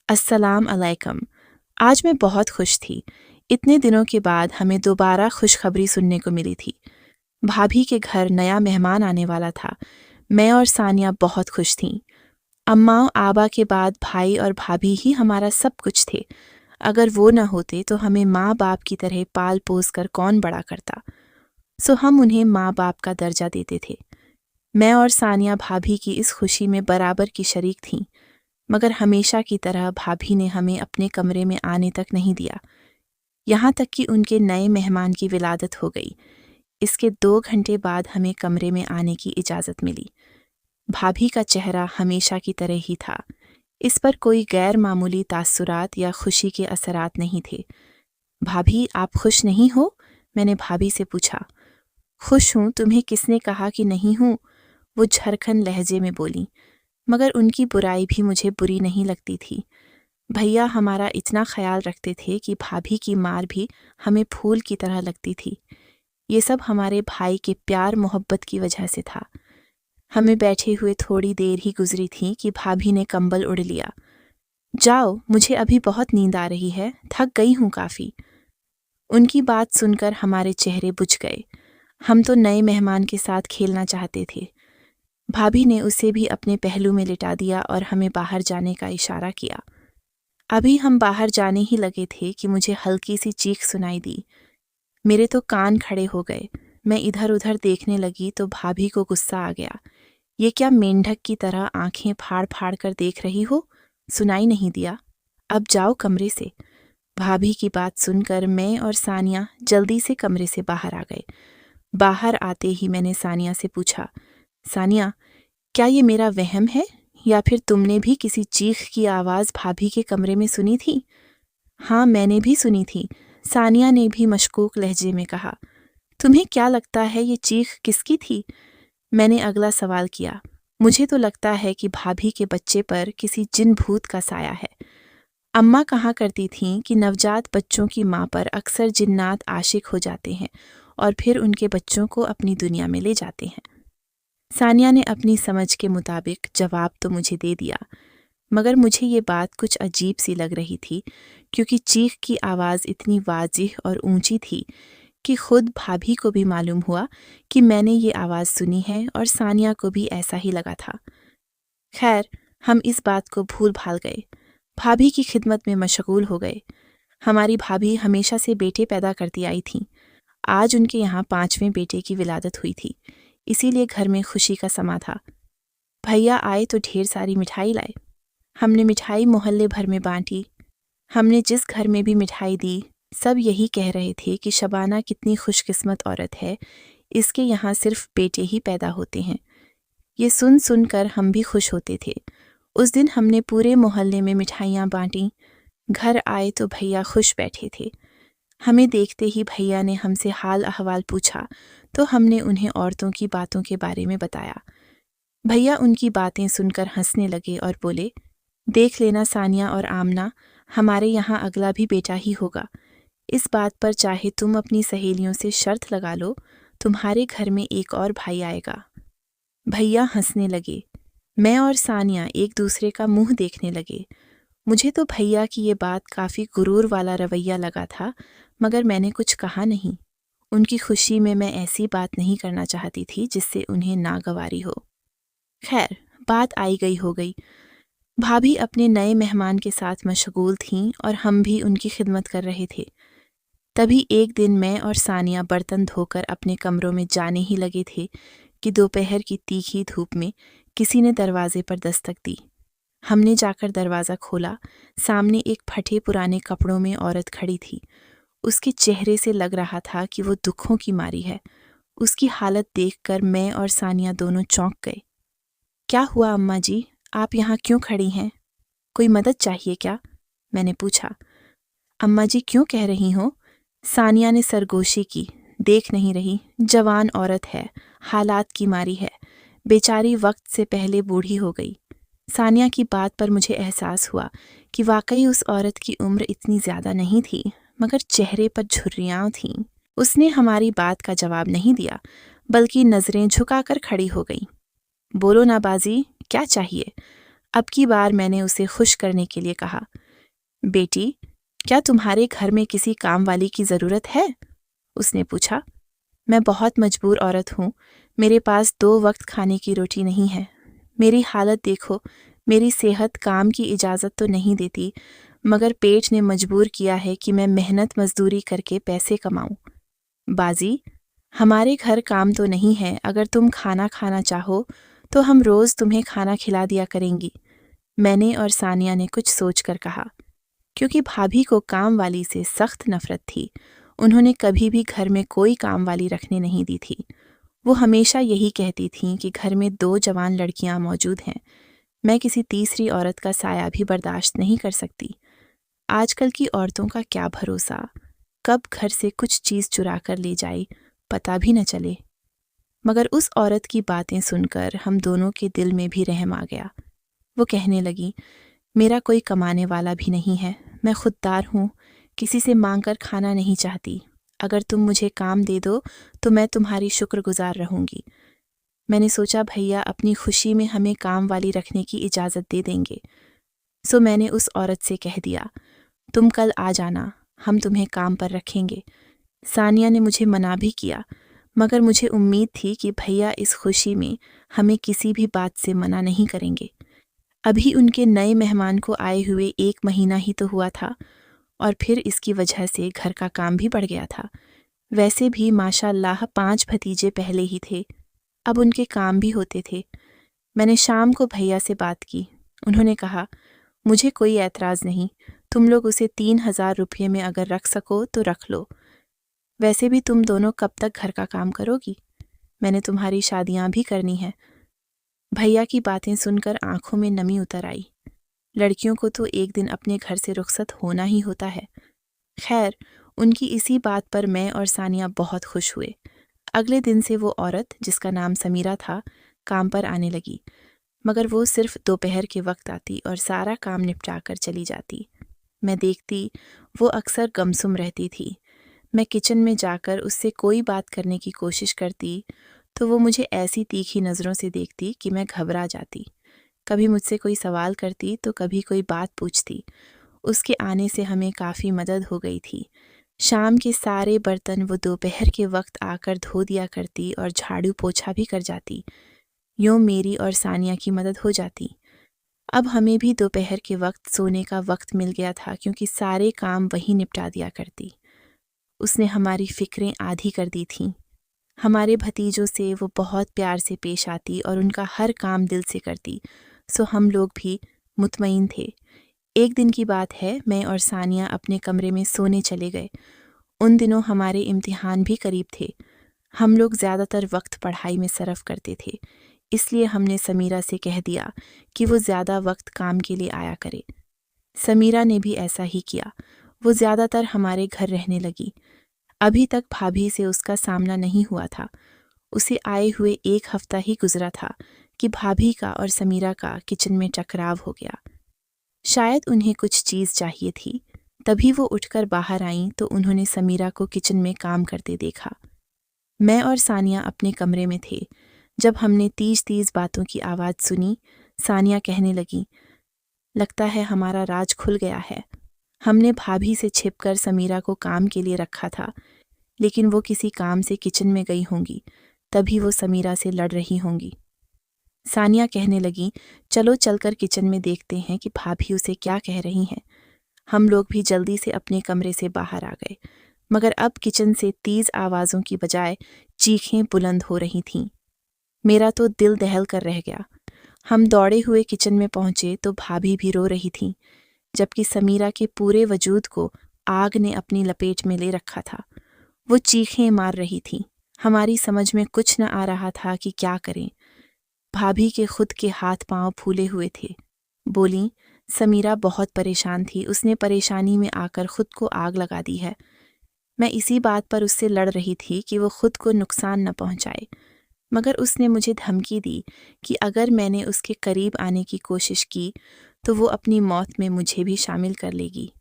अस्सलाम अलैकुम। आज मैं बहुत खुश थी। इतने दिनों के बाद हमें दोबारा खुशखबरी सुनने को मिली थी। भाभी के घर नया मेहमान आने वाला था। मैं और सानिया बहुत खुश थीं। अम्मा आबा के बाद भाई और भाभी ही हमारा सब कुछ थे। अगर वो न होते तो हमें माँ बाप की तरह पाल पोस कर कौन बड़ा करता। सो हम उन्हें माँ बाप का दर्जा देते थे। मैं और सानिया भाभी की इस खुशी में बराबर की शरीक थीं। मगर हमेशा की तरह भाभी ने हमें अपने कमरे में आने तक नहीं दिया, यहाँ तक कि उनके नए मेहमान की विलादत हो गई। इसके 2 घंटे बाद हमें कमरे में आने की इजाज़त मिली। भाभी का चेहरा हमेशा की तरह ही था। इस पर कोई गैर मामूली तासुरात या खुशी के असरात नहीं थे। भाभी, आप खुश नहीं हो? मैंने भाभी से पूछा। खुश हूँ, तुम्हें किसने कहा कि नहीं हूँ? वो झरखन लहजे में बोली। मगर उनकी बुराई भी मुझे बुरी नहीं लगती थी। भैया हमारा इतना ख्याल रखते थे कि भाभी की मार भी हमें फूल की तरह लगती थी। ये सब हमारे भाई के प्यार मोहब्बत की वजह से था। हमें बैठे हुए थोड़ी देर ही गुजरी थी कि भाभी ने कंबल उड़ लिया। जाओ, मुझे अभी बहुत नींद आ रही है, थक गई हूँ काफ़ी। उनकी बात सुनकर हमारे चेहरे बुझ गए। हम तो नए मेहमान के साथ खेलना चाहते थे। भाभी ने उसे भी अपने पहलू में लिटा दिया और हमें बाहर जाने का इशारा किया। अभी हम बाहर जाने ही लगे थे कि मुझे हल्की सी चीख सुनाई दी। मेरे तो कान खड़े हो गए। मैं इधर उधर देखने लगी तो भाभी को गुस्सा आ गया। ये क्या मेंढक की तरह आंखें फाड़ फाड़ कर देख रही हो? सुनाई नहीं दिया? अब जाओ कमरे से। भाभी की बात सुनकर मैं और सानिया जल्दी से कमरे से बाहर आ गए। बाहर आते ही मैंने सानिया से पूछा, सानिया, क्या ये मेरा वहम है या फिर तुमने भी किसी चीख की आवाज़ भाभी के कमरे में सुनी थी? हाँ, मैंने भी सुनी थी, सानिया ने भी मशकूक लहजे में कहा। तुम्हें क्या लगता है ये चीख किसकी थी? मैंने अगला सवाल किया। मुझे तो लगता है कि भाभी के बच्चे पर किसी जिन भूत का साया है। अम्मा कहा करती थीं कि नवजात बच्चों की माँ पर अक्सर जिन्नात आशिक हो जाते हैं और फिर उनके बच्चों को अपनी दुनिया में ले जाते हैं। सानिया ने अपनी समझ के मुताबिक जवाब तो मुझे दे दिया, मगर मुझे ये बात कुछ अजीब सी लग रही थी क्योंकि चीख की आवाज़ इतनी वाजिह और ऊंची थी कि खुद भाभी को भी मालूम हुआ कि मैंने ये आवाज़ सुनी है और सानिया को भी ऐसा ही लगा था। खैर, हम इस बात को भूल भाल गए। भाभी की खिदमत में मशगूल हो गए। हमारी भाभी हमेशा से बेटे पैदा करती आई थीं। आज उनके यहाँ 5वें बेटे की विलादत हुई थी, इसीलिए घर में खुशी का समा था। भैया आए तो ढेर सारी मिठाई लाए। हमने मिठाई मोहल्ले भर में बांटी। हमने जिस घर में भी मिठाई दी, सब यही कह रहे थे कि शबाना कितनी खुशकिस्मत औरत है, इसके यहाँ सिर्फ बेटे ही पैदा होते हैं। ये सुन सुनकर हम भी खुश होते थे। उस दिन हमने पूरे मोहल्ले में मिठाइयाँ बांटी। घर आए तो भैया खुश बैठे थे। हमें देखते ही भैया ने हमसे हाल अहवाल पूछा तो हमने उन्हें औरतों की बातों के बारे में बताया। भैया उनकी बातें सुनकर हंसने लगे और बोले, देख लेना सानिया और आमना, हमारे यहाँ अगला भी बेटा ही होगा। इस बात पर चाहे तुम अपनी सहेलियों से शर्त लगा लो, तुम्हारे घर में एक और भाई आएगा। भैया हंसने लगे। मैं और सानिया एक दूसरे का मुंह देखने लगे। मुझे तो भैया की ये बात काफ़ी गुरूर वाला रवैया लगा था, मगर मैंने कुछ कहा नहीं। उनकी खुशी में मैं ऐसी बात नहीं करना चाहती थी जिससे उन्हें नागवारी हो। खैर, बात आई गई हो गई। भाभी अपने नए मेहमान के साथ मशगूल थीं और हम भी उनकी खिदमत कर रहे थे। तभी एक दिन मैं और सानिया बर्तन धोकर अपने कमरों में जाने ही लगे थे कि दोपहर की तीखी धूप में किसी ने दरवाजे पर दस्तक दी। हमने जाकर दरवाज़ा खोला। सामने एक फटे पुराने कपड़ों में औरत खड़ी थी। उसके चेहरे से लग रहा था कि वो दुखों की मारी है। उसकी हालत देखकर मैं और सानिया दोनों चौंक गए। क्या हुआ अम्मा जी, आप यहाँ क्यों खड़ी हैं? कोई मदद चाहिए क्या? मैंने पूछा। अम्मा जी क्यों कह रही हो? सानिया ने सरगोशी की। देख नहीं रही, जवान औरत है, हालात की मारी है, बेचारी वक्त से पहले बूढ़ी हो गई। सानिया की बात पर मुझे एहसास हुआ कि वाकई उस औरत की उम्र इतनी ज़्यादा नहीं थी, मगर चेहरे पर झुर्रियाँ थीं। उसने हमारी बात का जवाब नहीं दिया, बल्कि नज़रें झुकाकर खड़ी हो गई। बोलो ना बाजी, क्या चाहिए? अब की बार मैंने उसे खुश करने के लिए कहा, बेटी, क्या तुम्हारे घर में किसी काम वाली की ज़रूरत है? उसने पूछा। मैं बहुत मजबूर औरत हूँ, मेरे पास 2 वक्त खाने की रोटी नहीं है। मेरी हालत देखो, मेरी सेहत काम की इजाज़त तो नहीं देती, मगर पेट ने मजबूर किया है कि मैं मेहनत मजदूरी करके पैसे कमाऊँ। बाजी, हमारे घर काम तो नहीं है, अगर तुम खाना खाना चाहो तो हम रोज़ तुम्हें खाना खिला दिया करेंगी। मैंने और सानिया ने कुछ सोचकर कहा। क्योंकि भाभी को काम वाली से सख्त नफरत थी, उन्होंने कभी भी घर में कोई काम वाली रखने नहीं दी थी। वो हमेशा यही कहती थीं कि घर में 2 जवान लड़कियां मौजूद हैं, मैं किसी तीसरी औरत का साया भी बर्दाश्त नहीं कर सकती। आजकल की औरतों का क्या भरोसा, कब घर से कुछ चीज़ चुरा कर ले जाए पता भी न चले। मगर उस औरत की बातें सुनकर हम दोनों के दिल में भी रहम आ गया। वो कहने लगी, मेरा कोई कमाने वाला भी नहीं है, मैं खुददार हूँ, किसी से मांग कर खाना नहीं चाहती। अगर तुम मुझे काम दे दो तो मैं तुम्हारी शुक्रगुजार रहूँगी। मैंने सोचा भैया अपनी खुशी में हमें काम वाली रखने की इजाज़त दे देंगे। सो मैंने उस औरत से कह दिया, तुम कल आ जाना, हम तुम्हें काम पर रखेंगे। सानिया ने मुझे मना भी किया, मगर मुझे उम्मीद थी कि भैया इस खुशी में हमें किसी भी बात से मना नहीं करेंगे। अभी उनके नए मेहमान को आए हुए 1 महीना ही तो हुआ था और फिर इसकी वजह से घर का काम भी बढ़ गया था। वैसे भी माशाअल्लाह 5 भतीजे पहले ही थे, अब उनके काम भी होते थे। मैंने शाम को भैया से बात की। उन्होंने कहा, मुझे कोई ऐतराज़ नहीं, तुम लोग उसे 3,000 रुपये में अगर रख सको तो रख लो। वैसे भी तुम दोनों कब तक घर का काम करोगी? मैंने तुम्हारी शादियाँ भी करनी है। भैया की बातें सुनकर आंखों में नमी उतर आई। लड़कियों को तो एक दिन अपने घर से रुखसत होना ही होता है। खैर, उनकी इसी बात पर मैं और सानिया बहुत खुश हुए। अगले दिन से वो औरत, जिसका नाम समीरा था, काम पर आने लगी, मगर वो सिर्फ दोपहर के वक्त आती और सारा काम निपटा कर चली जाती। मैं देखती, वो अक्सर गुमसुम रहती थी। मैं किचन में जाकर उससे कोई बात करने की कोशिश करती तो वो मुझे ऐसी तीखी नज़रों से देखती कि मैं घबरा जाती। कभी मुझसे कोई सवाल करती तो कभी कोई बात पूछती। उसके आने से हमें काफ़ी मदद हो गई थी। शाम के सारे बर्तन वो दोपहर के वक्त आकर धो दिया करती और झाड़ू पोछा भी कर जाती। यूँ मेरी और सानिया की मदद हो जाती। अब हमें भी दोपहर के वक्त सोने का वक्त मिल गया था क्योंकि सारे काम वही निपटा दिया करती। उसने हमारी फ़िक्रें आधी कर दी थीं। हमारे भतीजों से वो बहुत प्यार से पेश आती और उनका हर काम दिल से करती, सो हम लोग भी मुतमईन थे। एक दिन की बात है, मैं और सानिया अपने कमरे में सोने चले गए। उन दिनों हमारे इम्तिहान भी करीब थे। हम लोग ज़्यादातर वक्त पढ़ाई में सरफ करते थे, इसलिए हमने समीरा से कह दिया कि वो ज़्यादा वक्त काम के लिए आया करे। समीरा ने भी ऐसा ही किया। वो ज़्यादातर हमारे घर रहने लगी। अभी तक भाभी से उसका सामना नहीं हुआ था। उसे आए हुए 1 हफ्ता ही गुजरा था कि भाभी का और समीरा का किचन में टकराव हो गया। शायद उन्हें कुछ चीज़ चाहिए थी, तभी वो उठकर बाहर आईं तो उन्होंने समीरा को किचन में काम करते देखा। मैं और सानिया अपने कमरे में थे। जब हमने तीज-तीज बातों की आवाज़ सुनी, सानिया कहने लगी, लगता है हमारा राज खुल गया है। हमने भाभी से छिपकर समीरा को काम के लिए रखा था, लेकिन वो किसी काम से किचन में गई होंगी, तभी वो समीरा से लड़ रही होंगी। सानिया कहने लगी, चलो चलकर किचन में देखते हैं कि भाभी उसे क्या कह रही हैं। हम लोग भी जल्दी से अपने कमरे से बाहर आ गए, मगर अब किचन से तेज आवाज़ों की बजाय चीखें बुलंद हो रही थीं। मेरा तो दिल दहल कर रह गया। हम दौड़े हुए किचन में पहुंचे तो भाभी भी रो रही थीं, जबकि समीरा के पूरे वजूद को आग ने अपनी लपेट में ले रखा था। वो चीखें मार रही थी। हमारी समझ में कुछ न आ रहा था कि क्या करें। भाभी के खुद के हाथ पांव फूले हुए थे। बोली, समीरा बहुत परेशान थी, उसने परेशानी में आकर खुद को आग लगा दी है। मैं इसी बात पर उससे लड़ रही थी कि वो खुद को नुकसान न पहुंचाए, मगर उसने मुझे धमकी दी कि अगर मैंने उसके करीब आने की कोशिश की तो वो अपनी मौत में मुझे भी शामिल कर लेगी।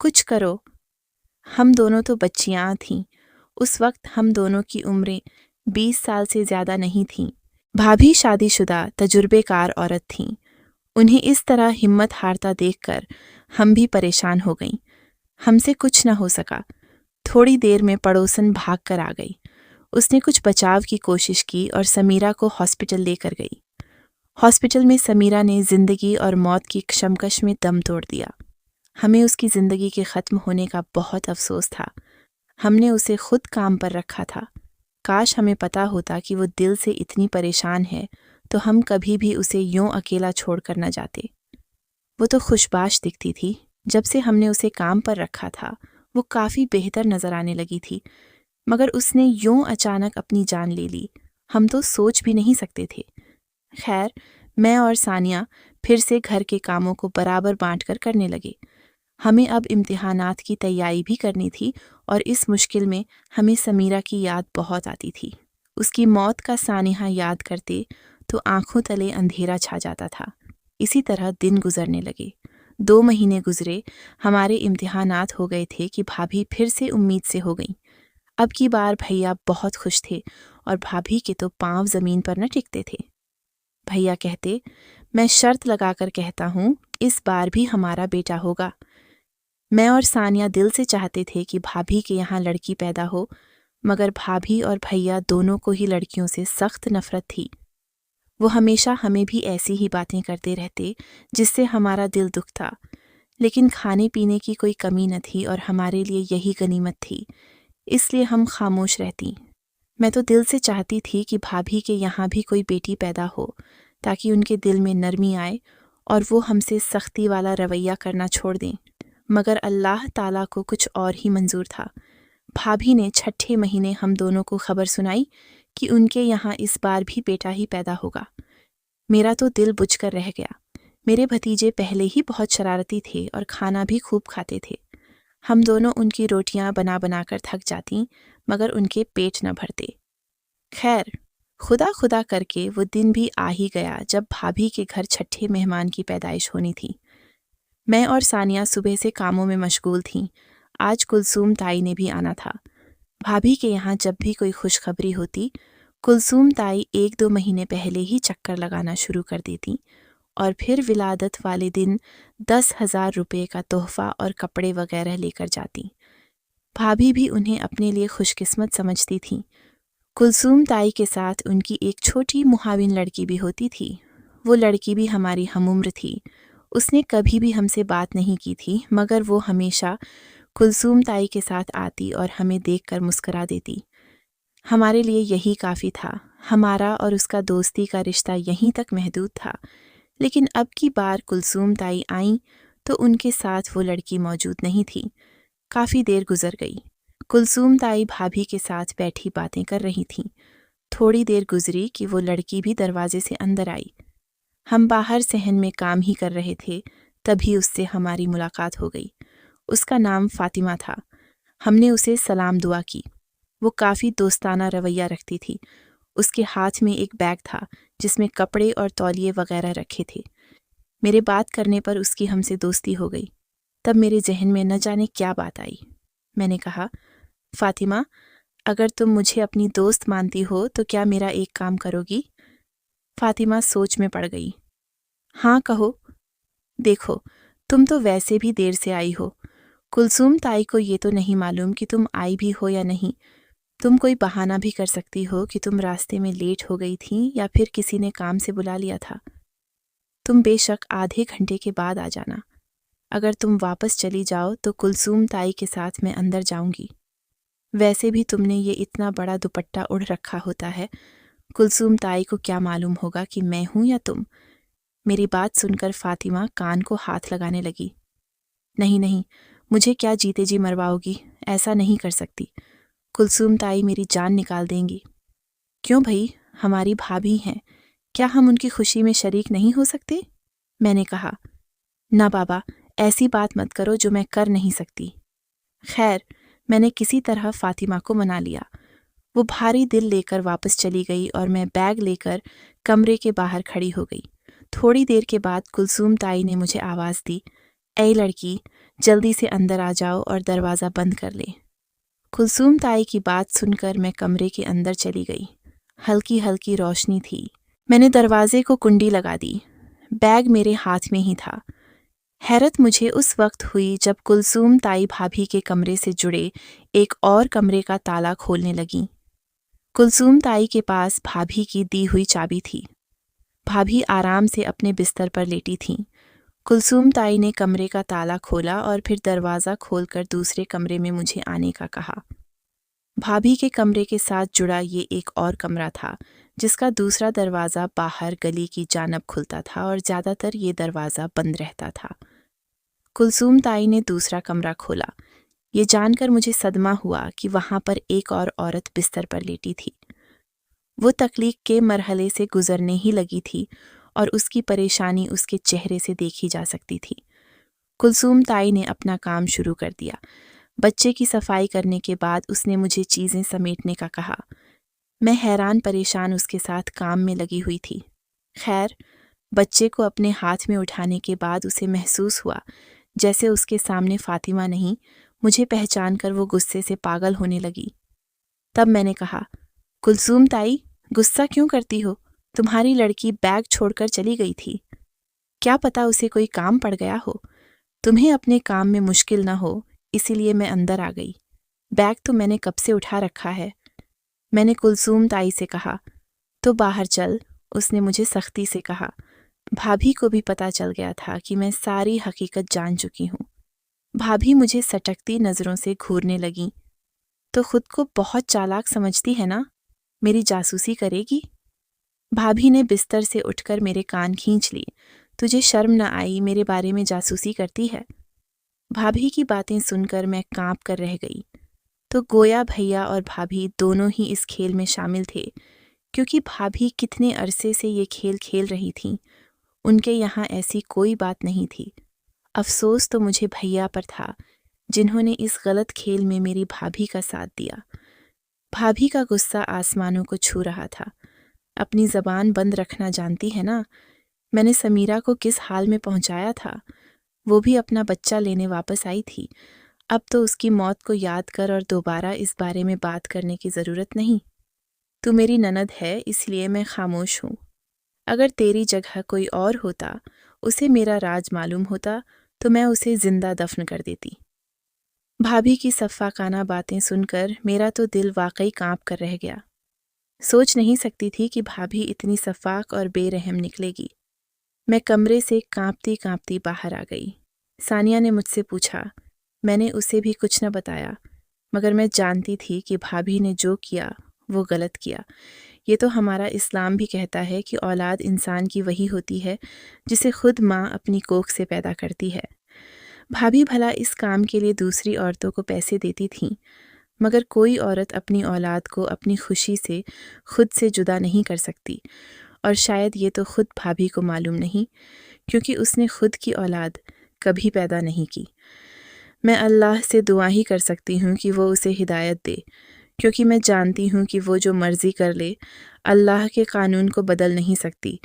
कुछ करो। हम दोनों तो बच्चियां थीं। उस वक्त हम दोनों की उम्रें 20 साल से ज़्यादा नहीं थीं। भाभी शादीशुदा तजुर्बेकार औरत थीं। उन्हें इस तरह हिम्मत हारता देखकर हम भी परेशान हो गईं। हमसे कुछ न हो सका। थोड़ी देर में पड़ोसन भाग कर आ गई। उसने कुछ बचाव की कोशिश की और समीरा को हॉस्पिटल लेकर गई। हॉस्पिटल में समीरा ने जिंदगी और मौत की कशमकश में दम तोड़ दिया। हमें उसकी जिंदगी के खत्म होने का बहुत अफसोस था। हमने उसे खुद काम पर रखा था। काश हमें पता होता कि वो दिल से इतनी परेशान है तो हम कभी भी उसे यूं अकेला छोड़कर न जाते। वो तो खुशबाश दिखती थी। जब से हमने उसे काम पर रखा था वो काफ़ी बेहतर नज़र आने लगी थी, मगर उसने यूं अचानक अपनी जान ले ली। हम तो सोच भी नहीं सकते थे। खैर, मैं और सानिया फिर से घर के कामों को बराबर बांटकर करने लगे। हमें अब इम्तिहानात की तैयारी भी करनी थी और इस मुश्किल में हमें समीरा की याद बहुत आती थी। उसकी मौत का सानिहा याद करते तो आंखों तले अंधेरा छा जाता था। इसी तरह दिन गुजरने लगे। 2 महीने गुजरे। हमारे इम्तिहानात हो गए थे कि भाभी फिर से उम्मीद से हो गई। अब की बार भैया बहुत खुश थे और भाभी के तो पांव जमीन पर न टिकते थे। भैया कहते, मैं शर्त लगाकर कहता हूँ इस बार भी हमारा बेटा होगा। मैं और सानिया दिल से चाहते थे कि भाभी के यहाँ लड़की पैदा हो, मगर भाभी और भैया दोनों को ही लड़कियों से सख्त नफरत थी। वो हमेशा हमें भी ऐसी ही बातें करते रहते जिससे हमारा दिल दुखता, लेकिन खाने पीने की कोई कमी न थी और हमारे लिए यही गनीमत थी, इसलिए हम खामोश रहती। मैं तो दिल से चाहती थी कि भाभी के यहाँ भी कोई बेटी पैदा हो, ताकि उनके दिल में नरमी आए और वो हमसे सख्ती वाला रवैया करना छोड़ दें, मगर अल्लाह ताला को कुछ और ही मंजूर था। भाभी ने 6ठे महीने हम दोनों को खबर सुनाई कि उनके यहाँ इस बार भी बेटा ही पैदा होगा। मेरा तो दिल बुझकर रह गया। मेरे भतीजे पहले ही बहुत शरारती थे और खाना भी खूब खाते थे। हम दोनों उनकी रोटियां बना बनाकर थक जाती, मगर उनके पेट न भरते। खैर, खुदा खुदा करके वो दिन भी आ ही गया जब भाभी के घर 6ठे मेहमान की पैदाइश होनी थी। मैं और सानिया सुबह से कामों में मशगूल थीं। आज कुलसूम ताई ने भी आना था। भाभी के यहाँ जब भी कोई खुशखबरी होती, कुलसूम ताई 1-2 महीने पहले ही चक्कर लगाना शुरू कर देती और फिर विलादत वाले दिन 10,000 रुपये का तोहफा और कपड़े वगैरह लेकर जाती। भाभी भी उन्हें अपने लिए खुशकिस्मत समझती थीं। कुलसूम ताई के साथ उनकी एक छोटी मुहाविन लड़की भी होती थी। वो लड़की भी हमारी हमउम्र थी। उसने कभी भी हमसे बात नहीं की थी, मगर वो हमेशा कुलसूम ताई के साथ आती और हमें देखकर मुस्करा देती। हमारे लिए यही काफ़ी था। हमारा और उसका दोस्ती का रिश्ता यहीं तक महदूद था। लेकिन अब की बार कुलसूम ताई आईं तो उनके साथ वो लड़की मौजूद नहीं थी। काफ़ी देर गुजर गई। कुलसूम ताई भाभी के साथ बैठी बातें कर रही थीं। थोड़ी देर गुजरी कि वो लड़की भी दरवाजे से अंदर आई। हम बाहर सहन में काम ही कर रहे थे, तभी उससे हमारी मुलाकात हो गई। उसका नाम फातिमा था। हमने उसे सलाम दुआ की। वो काफ़ी दोस्ताना रवैया रखती थी। उसके हाथ में एक बैग था जिसमें कपड़े और तौलिए वगैरह रखे थे। मेरे बात करने पर उसकी हमसे दोस्ती हो गई। तब मेरे जहन में न जाने क्या बात आई। मैंने कहा, फातिमा, अगर तुम मुझे अपनी दोस्त मानती हो तो क्या मेरा एक काम करोगी? फातिमा सोच में पड़ गई। हाँ, कहो। देखो, तुम तो वैसे भी देर से आई हो। कुलसूम ताई को ये तो नहीं मालूम कि तुम आई भी हो या नहीं। तुम कोई बहाना भी कर सकती हो कि तुम रास्ते में लेट हो गई थी या फिर किसी ने काम से बुला लिया था। तुम बेशक आधे घंटे के बाद आ जाना। अगर तुम वापस चली जाओ तो कुलसूम ताई के साथ मैं अंदर जाऊंगी। वैसे भी तुमने ये इतना बड़ा दुपट्टा उड़ रखा होता है। कुलसूम ताई को क्या मालूम होगा कि मैं हूं या तुम। मेरी बात सुनकर फातिमा कान को हाथ लगाने लगी। नहीं नहीं, मुझे क्या जीते जी मरवाओगी? ऐसा नहीं कर सकती। कुलसूम ताई मेरी जान निकाल देंगी। क्यों भई, हमारी भाभी हैं, क्या हम उनकी खुशी में शरीक नहीं हो सकते? मैंने कहा, ना बाबा, ऐसी बात मत करो जो मैं कर नहीं सकती। खैर, मैंने किसी तरह फातिमा को मना लिया। वो भारी दिल लेकर वापस चली गई और मैं बैग लेकर कमरे के बाहर खड़ी हो गई। थोड़ी देर के बाद कुलसूम ताई ने मुझे आवाज़ दी, ऐ लड़की, जल्दी से अंदर आ जाओ और दरवाज़ा बंद कर ले। कुलसूम ताई की बात सुनकर मैं कमरे के अंदर चली गई। हल्की हल्की रोशनी थी। मैंने दरवाजे को कुंडी लगा दी। बैग मेरे हाथ में ही था। हैरत मुझे उस वक्त हुई जब कुलसूम ताई भाभी के कमरे से जुड़े एक और कमरे का ताला खोलने लगीं। कुलसूम ताई के पास भाभी की दी हुई चाबी थी। भाभी आराम से अपने बिस्तर पर लेटी थीं। कुलसूम ताई ने कमरे का ताला खोला और फिर दरवाज़ा खोलकर दूसरे कमरे में मुझे आने का कहा। भाभी के कमरे के साथ जुड़ा ये एक और कमरा था, जिसका दूसरा दरवाज़ा बाहर गली की जानब खुलता था और ज़्यादातर ये दरवाज़ा बंद रहता था। कुलसूम ताई ने दूसरा कमरा खोला। ये जानकर मुझे सदमा हुआ कि वहाँ पर एक और औरत बिस्तर पर लेटी थी। वो तकलीफ के मरहले से गुजरने ही लगी थी और उसकी परेशानी उसके चेहरे से देखी जा सकती थी। कुलसूम ताई ने अपना काम शुरू कर दिया। बच्चे की सफाई करने के बाद उसने मुझे चीज़ें समेटने का कहा। मैं हैरान परेशान उसके साथ काम में लगी हुई थी। खैर, बच्चे को अपने हाथ में उठाने के बाद उसे महसूस हुआ जैसे उसके सामने फातिमा नहीं, मुझे पहचान कर वो गुस्से से पागल होने लगी। तब मैंने कहा, कुलसूम ताई, गुस्सा क्यों करती हो? तुम्हारी लड़की बैग छोड़कर चली गई थी। क्या पता उसे कोई काम पड़ गया हो। तुम्हें अपने काम में मुश्किल न हो, इसीलिए मैं अंदर आ गई। बैग तो मैंने कब से उठा रखा है। मैंने कुलसूम ताई से कहा। तो बाहर चल, उसने मुझे सख्ती से कहा। भाभी को भी पता चल गया था कि मैं सारी हकीकत जान चुकी हूँ। भाभी मुझे सटकती नज़रों से घूरने लगीं। तो खुद को बहुत चालाक समझती है ना? मेरी जासूसी करेगी? भाभी ने बिस्तर से उठकर मेरे कान खींच लिए। तुझे शर्म न आई मेरे बारे में जासूसी करती है? भाभी की बातें सुनकर मैं कांप कर रह गई। तो गोया भैया और भाभी दोनों ही इस खेल में शामिल थे, क्योंकि भाभी कितने अरसे से ये खेल खेल रही थीं। उनके यहाँ ऐसी कोई बात नहीं थी। अफसोस तो मुझे भैया पर था, जिन्होंने इस गलत खेल में मेरी भाभी का साथ दिया। भाभी का गुस्सा आसमानों को छू रहा था। अपनी ज़बान बंद रखना जानती है ना? मैंने समीरा को किस हाल में पहुंचाया था। वो भी अपना बच्चा लेने वापस आई थी। अब तो उसकी मौत को याद कर और दोबारा इस बारे में बात करने की ज़रूरत नहीं। तू मेरी ननद है, इसलिए मैं खामोश हूँ। अगर तेरी जगह कोई और होता, उसे मेरा राज मालूम होता, तो मैं उसे जिंदा दफन कर देती। भाभी की सफ़ाकाना बातें सुनकर मेरा तो दिल वाकई कांप कर रह गया। सोच नहीं सकती थी कि भाभी इतनी सफ़ाक और बेरहम निकलेगी। मैं कमरे से कांपती कांपती बाहर आ गई। सानिया ने मुझसे पूछा। मैंने उसे भी कुछ न बताया, मगर मैं जानती थी कि भाभी ने जो किया वो गलत किया। ये तो हमारा इस्लाम भी कहता है कि औलाद इंसान की वही होती है जिसे खुद माँ अपनी कोख से पैदा करती है। भाभी भला इस काम के लिए दूसरी औरतों को पैसे देती थीं, मगर कोई औरत अपनी औलाद को अपनी खुशी से खुद से जुदा नहीं कर सकती, और शायद ये तो खुद भाभी को मालूम नहीं, क्योंकि उसने खुद की औलाद कभी पैदा नहीं की। मैं अल्लाह से दुआ ही कर सकती हूँ कि वो उसे हिदायत दे, क्योंकि मैं जानती हूँ कि वो जो मर्ज़ी कर ले, अल्लाह के कानून को बदल नहीं सकती,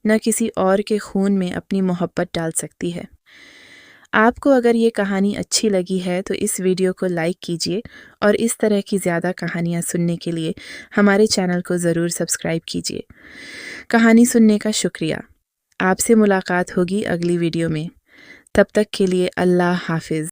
न किसी और के खून में अपनी मोहब्बत डाल सकती है। आपको अगर ये कहानी अच्छी लगी है तो इस वीडियो को लाइक कीजिए और इस तरह की ज़्यादा कहानियाँ सुनने के लिए हमारे चैनल को ज़रूर सब्सक्राइब कीजिए। कहानी सुनने का शुक्रिया। आपसे मुलाकात होगी अगली वीडियो में। तब तक के लिए अल्लाह हाफ़िज़।